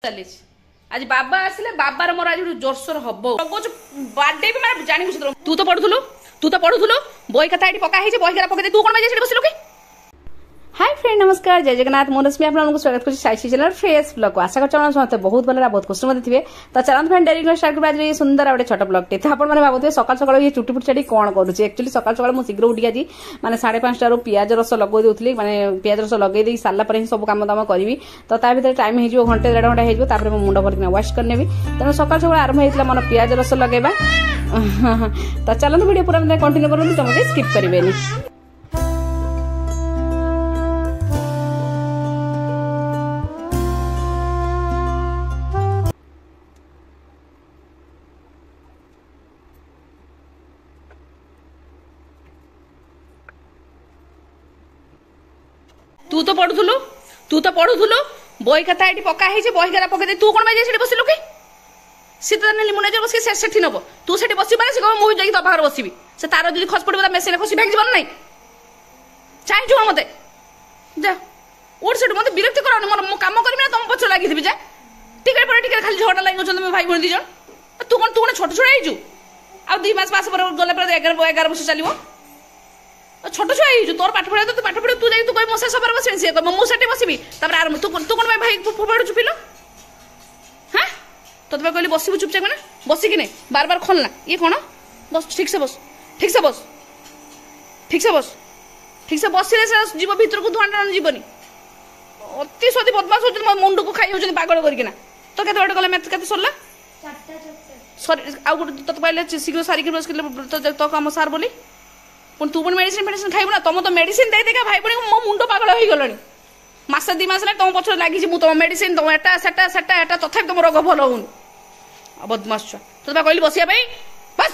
चली आज बाबा आसिले बाबार मोर आज जोरसोर हम बार्डे भी मैं जानी तू तो पढ़ुलु बही कथा ये पका बही पकड़ तू कौन बसिलु कि हाय फ्रेंड नमस्कार जय जगन्नाथ मोर रश्मि आपको स्वागत कर साइसी चैनल फ्रेश ब्लॉग को आशा कर समस्त बहुत भल बहुत खुशी मत थे तो चलते फ्रेंड डेरी स्टार्ट कर आज सुंदर गोटे छोट ब्लॉग टे तो आप भावुए सकाल सकाल ये चुटी फुटी छाड़ी कौन करुच्छे एक्चुअली सकाल सकाल मुझे शीघ्र उठी आज मैंने 5:30 पियाज रस लगे दूसरी मैंने पियाज रस लगे सारा ही सब कम दाम करी तो भर टाइम हो घंटे 1.5 घंटा हो मुंड भरकिना वाश करने तेनाली सकाल सकाल आरंभ होता मोर पियाज रस लगेगा तो चलते वीडियो पूरा कंटिन्यू करूँ तुम स्किप करें तू तो पढ़ुलु बही कथा ये पका बही कथा पकड़ तू कौन बसिलु कि शीतदानी मुझे बस से नब तू से बस मुझे जाकि तो पाखे बसबी से तार जो खस पड़ा मेसीन खसी भांगी ना चाहिए मत जा उठ से मत विरक्ति कर मो कम करी ना तुम पछ लगी जा टिकेट पर टिकेट खाली झगड़ा लगे भाई भाई दीज तू कौन छोट छोड़ा हो आ 2 मास पास गला 11 वर्ष चलो छोट छुआ हो तोर पाठ पढ़ा तू पाठ पढ़ तू जाए तू कह मशा सफर बस सी कह मुझे बसबी आरंभ तू कौन भाई फोपाड़ू चुपिल हाँ तो कहली बसबू चुपचाप ना बसिकी नहीं बार बार खोलना ये कौन बस ठीक से बस ठीक से बस ठीक से बस ठीक से बस जीव भर को धुआं टाण जीवनी अति सदी बदमाश हो मुंड को खाई हो पागल करना तो केते बड़े गला के सरला तो कहले शीघ्र सारिक तो कम सार बोली पुणी तू मेडिसिन फेडिसिन खाइबू ना तुम तो मेडिसिन दे देगा भाई मो मुंड पागल हो गलानी मास 2 मास तुम पछरे लगी तुम मेडिसिन तुम एटा सेटा सेटा एटा तथा तुम रोग भल हो बदमाश छुआ तो कहली बसिया बस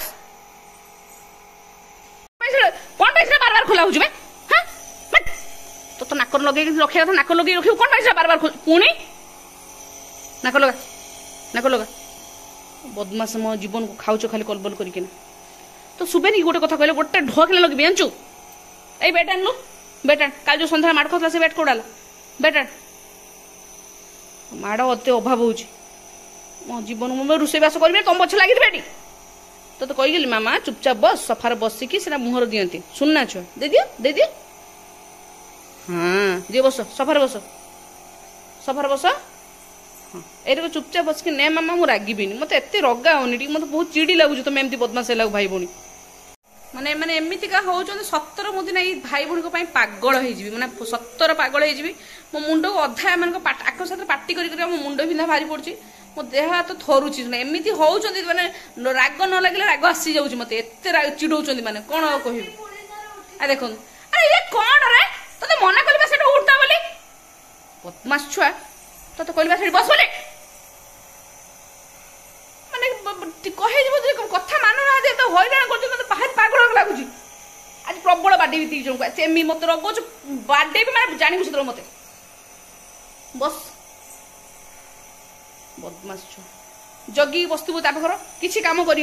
कौन पैसा बार बार खोला हो तो नाक लगे रखा था नाक लगे रख कौन पैसा बार बार पुणी नाक लगा बदमाश मो जीवन को खाऊ खाली कलबल करके तो सुबेनी गोटे कथा कहले गोटे ढोक लगे जानचु ए बेट आनलु बेट आन काल जो सन्ध्या माड़ खाला से बेट कोडाला बेट आन माड़ अति अभाव हो मो जीवन में रोषेबास करी तुम पछ लगी बेटी तो कहीगली मामा चुपचाप बस सफार बसिकी मुहर दियंती सुनना छुआ दे दियो हाँ दियो बस सफार बस हाँ ये चुपचाप बस ने मामा मुझे रागिबी मत एत रगा होनी मत बहुत चिड़ी लगुच तुम एमती बदमाश है भाई भौणी माने माने एमतीका हो सतर मुझे ना भाई भौणी को पागल हो मैंने सतर पागल हो मो मुंड को अधा एम आक साथ पार्टी कर मो मुंड बिंधा भारी पड़ी मो देह हाथ थरुची एमती हो मैंने राग न लगे राग आसी जाऊँ मत एत चिड़ौं मैंने कौन कह देख अरे ये कौन रे तो मना करवा से उठता बोली बदमाश छुआ तो कहवा से बस बोले माने कहे कथा मानु ना तो हईराण कर बाहर पागल लगुच आज प्रबल बाडे भी 3 जन को मत रगुच बाडे भी मैं जानी बुझे मत बस बदमाश छुआ जगी बस्तु घर किसी कम करनी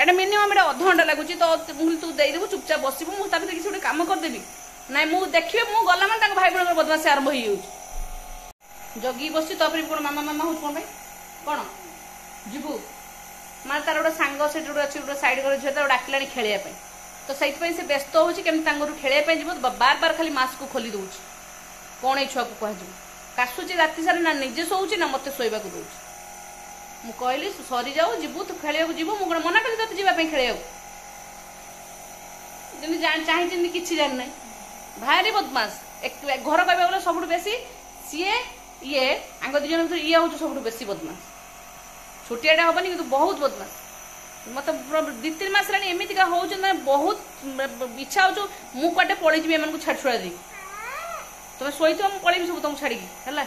एटा मिनिमम एटा अध घंटा लगुच तो तू देदेबू चुपचाप बसबू मुझे किसी गोटे कम करदेवी ना मुझे देखिए मुझे गला मैंने भाई भर बदमाश आरंभ हो जगी बस कौन मामा मामा हो कौन कौन जीवु माने तार गोटे सांग से अच्छी गोटे सैड कर झील डाकिला खेलिया तो से व्यस्त हो खेलिया जीव बार बार खाली मास्क को खोली दौर कौन ये छुआ को कह काशुची राति सारा ना निजे शोची ना मत शोवा को दौर मु कहली सरी जाऊ जीवु तो खेलिया जीवु मुझे मना कली तेज जावाई खेलिया चाहिए किसी जान ना भारी बदमाश घर कह सब बेसी सी ये आंग 2 जन ये हूँ सब बेसी बदमाश छोटियाटा हेनी कि बहुत बदमाश मत 2-3 मास एमतीका हो बहुत इच्छा हो मुझे पलि एम छाड़ छुड़ा दी तुम शोथ मुझे पलि सब तुमको छाड़ी है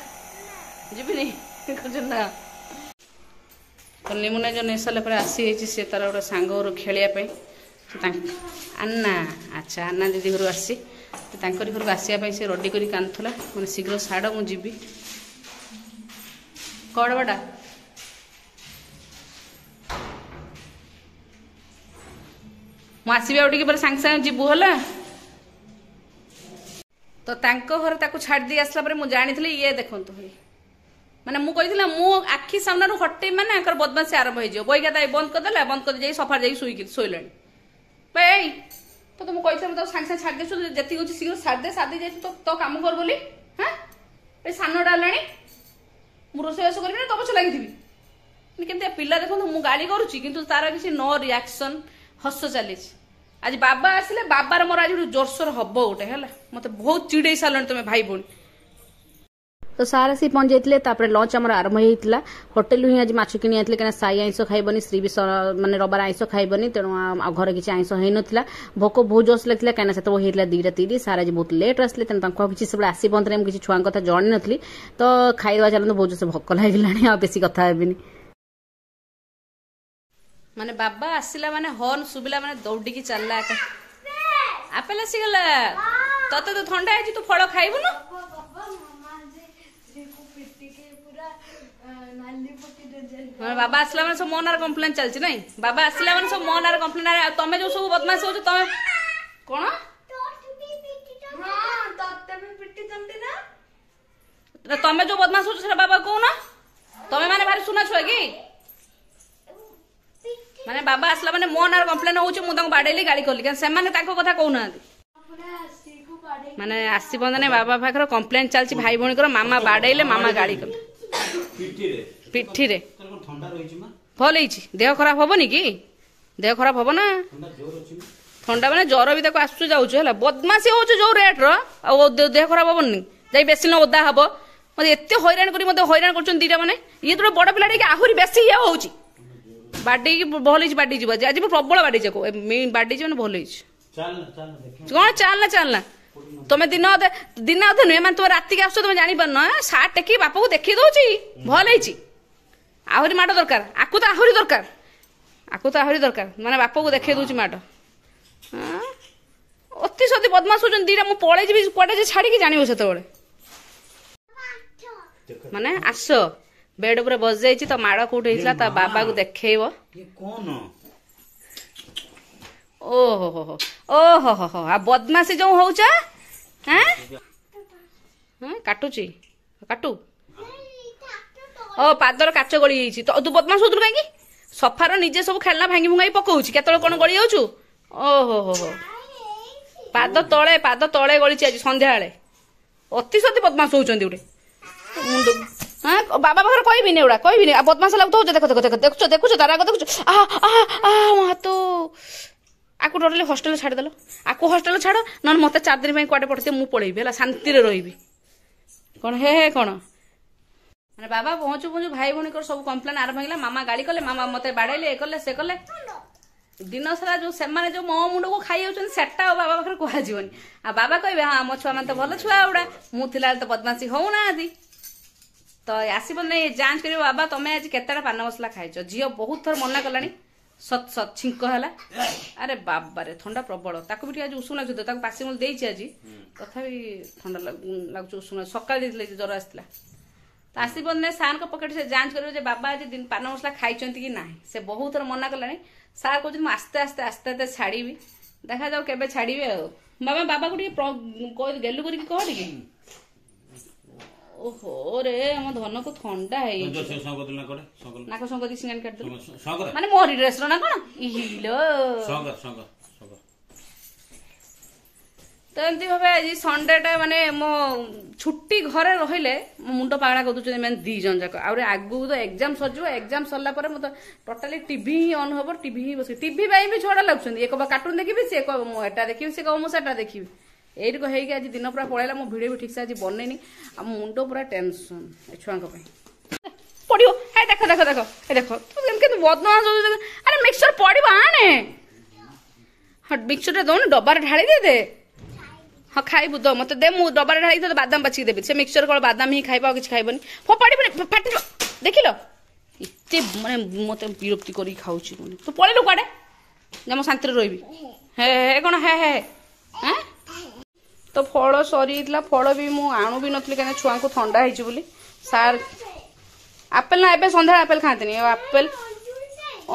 जीवन ना तो लिमुना जो नहीं सारा आसी सी तार गोटे सांग घर खेलिया आन्ना अच्छा आन्ना दीदी घर आसी तो घर को आसापी से रेडी कर कानुला मैंने शीघ्र छाड़ मुझी कौड़ बाटा मुझे आसबी आगे सागे सागे जीवु है तो तांको घर ताको छाड़ दी आसला पर मु जानी ये देखंतु माने मु कहिथिला मु आखि सामना हटे माने आकर बदमाशी आरंभ हो जाए बईगा ताई बंद कर देला बंद कर जाई सोफा जाई सोइलानी भाई तो तुम कहिथिला तो सांग सांग छाड़ देछु जति होची शीघ्र छाड़ दे सादी जाई तो काम कर बोली हां ए सानो डालानी मु रोसेस करबी ना तो पछ लागिथिबी केमते पिल्ला देखो मु गाली करूची किंतु तार किसी नो रिएक्शन हस चली आज बाबा आसिले बाबार मोर आज जोरसोर हब गोटे है मत बहुत चिड़े सारे तुम भाई भौणी तो सार आसी पहुंच जाते लंच आम आरंभ होता होटेल ही आज माछ किणी आते कहीं साई आइंस खाइबनी श्री भी मानने रबार आइंस खाइबनी तेणु घर किसी आइंस हो नाला भोक बहुत जोश लगे कहीं से होता 2:30 सार आज बहुत लेट आसले तेणु किसी सब आसी पहुंचने मुझे किसी छुआ कथा जानी नी तो खाइबा चलते बहुत जोश भोक लगे बेसी कथा हेनी माने बाबा आसिला माने हर्न सुबिला माने दौड़ी चलला आपेल आसीगला तते तो ठंडा है तू फल खाइबु न बाबा आसला माने सब मोनार कंप्लेन चलछि नहीं बाबा आसला माने सब मोनार कंप्लेन अरे तमे जो सब बदमाश हो तमे कोन हां तते भी पिट्टी तंती ना तमे जो बदमाश हो से बाबा को ना तमे माने भारी सुना छुआ की माने बाबा आसला माने मोन आर कंप्लेन होउची मु ताको बाडेली गाली करली कारण से माने ताको कथा कहू नांती माने आसी बंदने बाबा पाखर कंप्लेन चलची भाई भणी कर मामा बाडेले मामा गाली कर पिठी रे ठंडा रहिची मा भल हिची देह खराब होबनी की देह खराब होबो ना ठंडा माने ज्वर भी ताको आसु जाउछ हला बदमाशी होउछ जो रेट रो आ देह खराब होबनी जाई बेसी न ओदा हबो मते एत्ते हैरान करी मते हैरान करछन दीटा माने ये तो बड़ पिलाडी के आहुरी बेसी ये होउची बाडी की भल बाडी जीव आज प्रबल बाडी जाको बाडी जी भल कौन चलना तुम दिन अधे नुहे मैं तुम रात के आस तुम जानी पार न सार्ट टेक बाप को देखी दौची भल आहरी माड़ दरकार आकु तो आहरी दरकार माने बाप को देखी दौची माड़ अति सती बदमाश हो दीटा मुझे पलि जी कड़े छाड़ी जान से माने आस बेड ऊपर बस जाइए तो माड़ कौटे होता बाबा को देखेब ओहो ओहो हो आ बदमाशी जो हो काटुची काटू ओ पादर काच गली तो तू बदमाश होतु कहीं सफार निजे सब खेलना भांगी भुंगाई पकाउची केतल कौन गली जाऊँ ओहो हो पाद तले गली आज संध्या अति सती बदमाश होती गोटे मुंड हाँ बाबा पाखर कहबी एवढा कहबी बदमाश लगता देख देख देख देखुच देखुच तार आग देखुच तो आकु टोटाली हस्टेल छाड़देल आकु हस्टेल छाड़ ना मत 4 दिन कड़े पठे मुझे पलैबी है शांति रही कौन हे कौन मैंने बाबा पहुँचु पहुँचु भाई भौणी सब कंप्लेन आरंभ होगा मामा गाड़ी कले मामा मत बाड़े ये कले से कले दिन सारा जो से जो मो मुंड को खाई जाटा बाबा पाखे कहजनी आ बाबा कहे हाँ मो छुआ मैंने तो भल छुआ गुड़ा मुझे तो बदमाशी होना तो आसब नहीं जांच कर बाबा तुम्हें आज केतटा पान मसला खाइच झील बहुत थर मना कला सत सत छिंक है अरे बाबा रे ठंडा प्रबल ताक भी आज उषुम लगे तो पासी मुझे देती आज तथापि ठंडा लगुच उषुम सका ज्वर आसला तो आसब नहीं सार पकेट से जांच कर बाबा आज पान मसला खाई कि ना से बहुत थर मना कला सार कहते आस्ते आस्ते आस्ते आस्ते छाड़ी देखा जाऊ के छाड़ी बाबा बाबा को गेलु कर कह टे ओहो रे हम धन को ठंडा है नाक संगति सिंगान काट माने मोरी ड्रेस रो ना कोन इलो तो एमती भाबे आज संडे टा माने मो छुट्टी घरे रहिले मो मुंड पागला कर दुछ मैं 2 जन जाक आउरे आगु तो एग्जाम सजो एग्जाम सरला परे मो तो टोटली टीवी ही ऑन होबो टीवी ही बस टीवी बाई भी छोड़ा लागछन एक बा कार्टून देखिबी से को मो एटा देखिबी से को मो सेटा देखिबी एट को है आज दिन पूरा पड़ेगा मो भिडियो भी ठीक से आज बनैनी आ मुंड पूरा टेंशन छुआ पड़ो है देख देख देख देख तू बदमाश अरे मिक्सचर पड़ो आने हाँ मिक्सचर दौन डबार ढाली दे हाँ खाइबू तो मत दे मु डबार ढाली तो बादाम बाछी देवी से मिक्सचर कल बादाम ही खाइबा किसी खाइबनी फोपाड़ी फाट देख एत माने मत विरक्ति कर खाऊँ तू पलू कड़े मो शांति रही हे कौन हे तो फल सरी फल भी मु आणु भी नी कहीं छुआ को ठंडा होली सार आपेल ना ए सन्ध्या आपेल खाते आपेल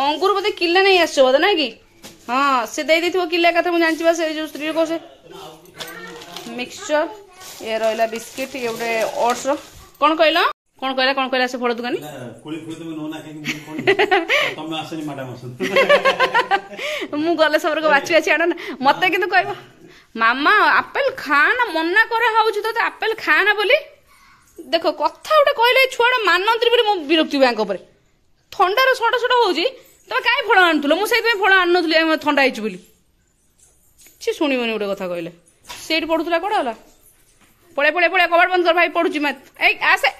अंगूर बोधे किले नहीं आस बोधे ना कि हाँ से दे किले कथा मुझे जानची से जो स्त्री को से मिक्सचर ये रहा बिस्किट ये गोटे ओट्स कौन कहला से फल दुकानी मु गले सब बाची बाची आड़ मत कि कह मामा आपेल खाना मना कर आपेल खाना बोली देख कथा गोटे कहले छुआ मानती बोली मो विरक्ति बैंक थंडार सट सट हो तुम कहीं फल आणुल मुझे फल आनुली थंडा होली सी शुणबनी गोटे कथा कहले से पढ़ुला कौन है पड़े पड़े पड़े कबाड़ बंद कर भाई पढ़ुची मत आसे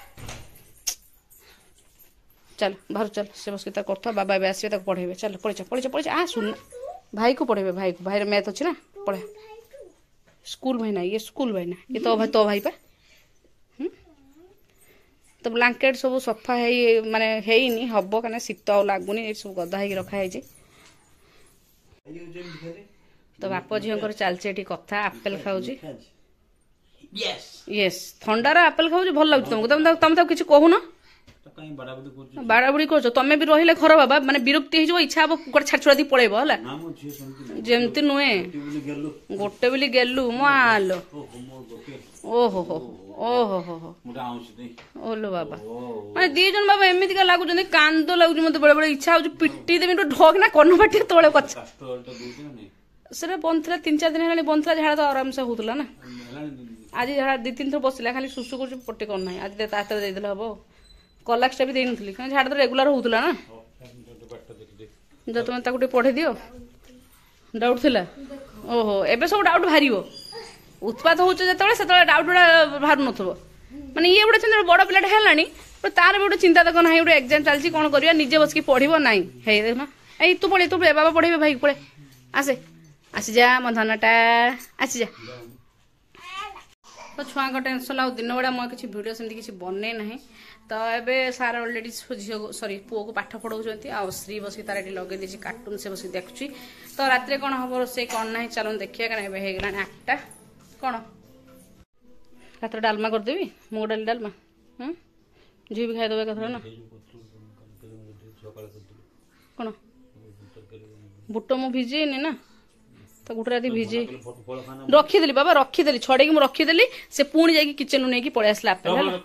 चल बाहर चल से बस करता बाबा भी आसवे पढ़ेबे चल पढ़े आ सुन भाई को पढ़ेबे भाई मैथ अच्छी ना पढ़े स्कूल भाई ना ये स्कूल भाई ना ये तो भाई पा तो ब्लांकेट सब सफा है माने हेनी हबो कने शीत आ लागुनी सब गदा है रखा है तो बाप झील चलचे कथा आपेल खाऊची यस थंडार आपेल खाऊची भल लगुच तुमको तुम तो किसी कहून बाड़ाबुड़ी कर तुम भी रही घर बाबा माने विरक्ति हो इच्छा हम गोटे छाड़ छुड़ा दी पड़ेब है जमती नुहे गोटे बोली गेलु माल ओहो हो ओहो हो ओलो बाबा माने दी जन बाबा एमती का लगुच कांद लगुच मत बड़े बड़े इच्छा हो पिटी देवी ढक ना कन बाटी तले कचा से बंधला 3-4 दिन है बंधला झाड़ा तो आराम से होता ना आज झाड़ा 2-3 थर बसला खाली सुसु कर पट्टी करना आज हाथ में देदेल हम कलाक्सटा भी दे नी झाड़ा तो रेगुलर होता ना जो तुम पढ़े दियो डाउट थिला ओहो एबे सब डाउट बाहर उत्पात हो डाउट गुड़ा बाहर नथबो माने ये गोटे बड़ पिलाटा है तार भी गोटे चिंता तक ना गोटे एग्जाम चलती कौन कर निजे बस पढ़ो ना है देखना ए तू पढ़े बाबा पढ़े भाई पढ़े आसे आसी जा मो धनटा आसी जा तो छुआ का टेंशन आ दिन बेड़ा मैं किसी वीडियो सेमती किसी बने ना तो एबे सारा अलरेडी झील सॉरी पुओ को पाठ पढ़ाऊँ आ श्री बस तार ये लगे दी कार्टून से बस देखुची तो रात कौन हम रोसे कौन ना चलो देखिए कहीं 8टा कौन रात डालमा करदेवी मुग डाली डालमा झी भी खाईदे कथर ना कौन बुट मु भिजेनी ना तो गोटे राति भिजे रखीदेली बाबा रखीदेली छड़े मुझे रखीदेली से पुणी जाकि किचन रू नहीं पड़े आसला आपेल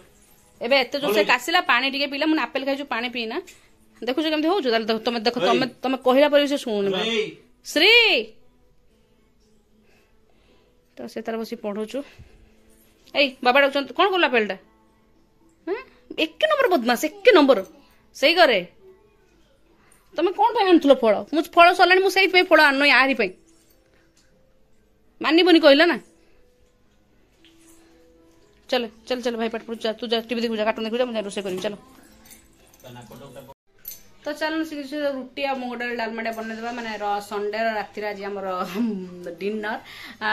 एबे एत जो से कासिला पानी टिके पीला मुझे आपेल खाई पानी पीना देखुच केमती हो तुम देख तुम कहला पर से शुणुनी श्री तो से तार बस पढ़ुचु ए बाबा डाक कौन कला आपेलटा 1 नंबर बदमाश 1 नंबर से घरे तुम कौन आणुल फल मुझे फल सरला मुझे फल आन यारी मानबनी कहला ना चल चल चल भाई पाठ पढ़ तू जा टीवी देखू जा कार्टून देखू जा मुझे रोसे करी चलो तो चल रुटी आ मुग डाल डालमाटा बनईदेवा मैंने संडे राति आज आम डिनर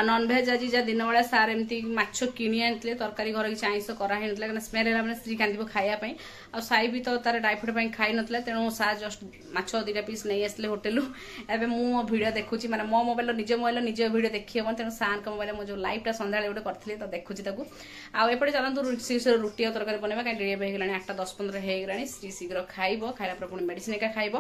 नॉनभेज आज जा दिन बेला सार एमती माछ किणी आनी तरकारी घर किसी आइंस कराई ना स्मेल है श्री कांदी खायापी आ साई भी तो तार टाइफॉइड खाई ना तेणु सा जस्ट माछ 2टा पीस नहीं आसले होटेल एवं मो भिडियो देखुची माने मो मोबाइल निज भिडियो देखी हम तेणु सार मोबाइल मुझे लाइवटा सन्ध्या गोटे करी तो देखुची आउे चलतु रुटी और तरकारी बनवा कहीं डेरी होगा 8:10-15 होगा श्री शीघ्र खाइब खाइला पुणी मेडिसिन एका खाइब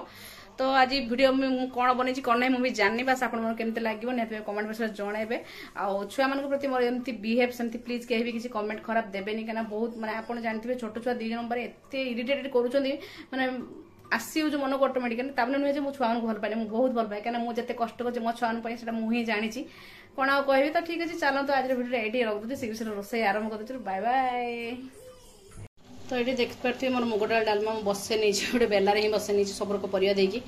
तो आज वीडियो में कौन बनी कौन ना मुझे जानी बास आपमती लगे निहत कमेंट बक्स में जनइबे आउ छुआ मान प्रति मोर एमती बिहेव सेमती प्लीज कहीं भी किसी कमेंट खराब देवेनि कहीं बहुत माने आप जानते छोट छुआ 2 नंबर एत इरिटेटेड कर माने आसी जो मन को ऑटोमेटिकली तामने नुहे मो छुआ भल पाए मुझे बहुत भल पाए कहीं मुझे कष्ट कर मो छुआ मुझे जानी कौन आ कह तो ठीक अच्छे चलते आज वीडियो ये रखी शीघ्र रोसे आरंभ कर बाय बाय तो ये देख पारे मोर मुग डाल डालमा बसे नहीं गोटे बेलार ही बसे नहीं सब को परिया देकी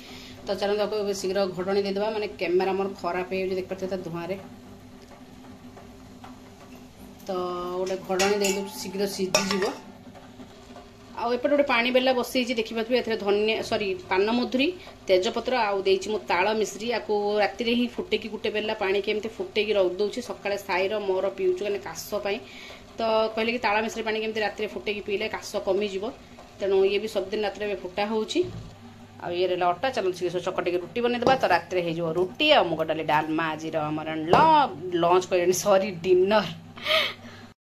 तो चलते शीघ्र घोटनी देदेबा माने कैमेरा मोर खराब हो देख पारे धुआं तो गोटे घोटनी दे शीघ्र सीझीज आउपटे गोटे पानी बेला बसई देखिपे ए धनिया सॉरी पान मधुरी तेजपत्र आउ मो ताल मिश्री आपको राति ही फुटेकी गोटे बेला पानी के फुटेकी रख दूसरी सकाଳେ साईर मोर पीऊँ कहीं काश तो कहले कि ताला मिश्री पानी केमती राति फुटेकी पीले काश कमिज तेणु ये भी सबदिन रात फुटा हो ये रहा अटा चलो चकटे रुटी बनईदेवा तो राति हो रुटी आ मुग डाली डालमा आज लंच कर सॉरी डिनर